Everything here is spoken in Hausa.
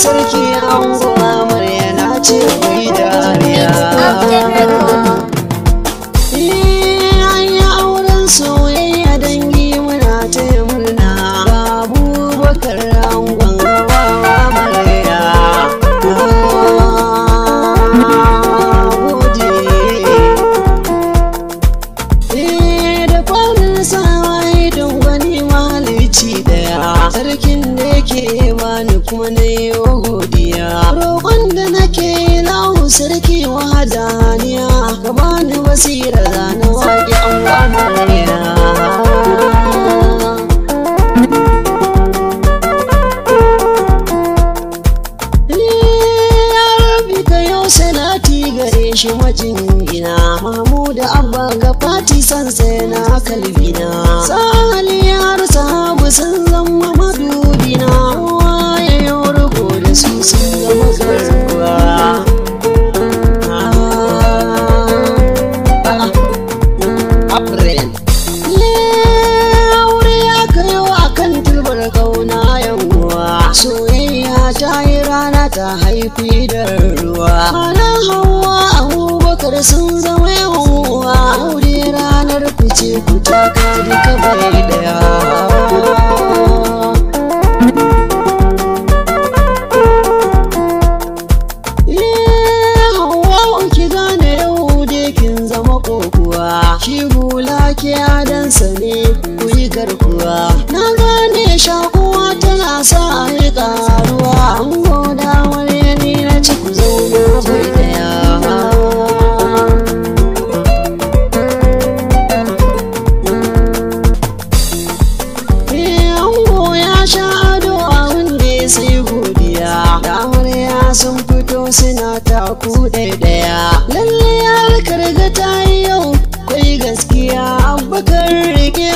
sarki ango amarya na ce kuyi dariya. An yi auren soyayya dangi muna taya murna, ga Abubakar angon hawa amarya. Da farin sawaye don wani malici daya, sarkin da yake bani kuma na yi godiya. Roƙon da nake lahu sarki wahadaniya, ka bani basira zana waƙe an amarya. Ya rabi ka yau salati gare shi majingina, Mahmuda Abba ga fati san sai na kalbina, sahali har sahabu sun zama madubina, waye yau riko da su sun zama garkuwa. Aure ya kayo akan turbar kauna yawwa, soyayya ta yi rana ta haifi da ruwa. Ranar Hauwa Abubakar sun zama yawwa, aure ranar fice ku taka duka bai daya. Shi hula ke adansa ne ku yi garkuwa, na gane shakuwa tana sa a yi karuwa. An goda wani ni na ci ku zauna bai daya. Ango ya sha ado a wanda sai godiya, da amarya sun fito suna taku ɗaya. Lalle ya karga ta yi yau kai gaskiya, Abubakar rike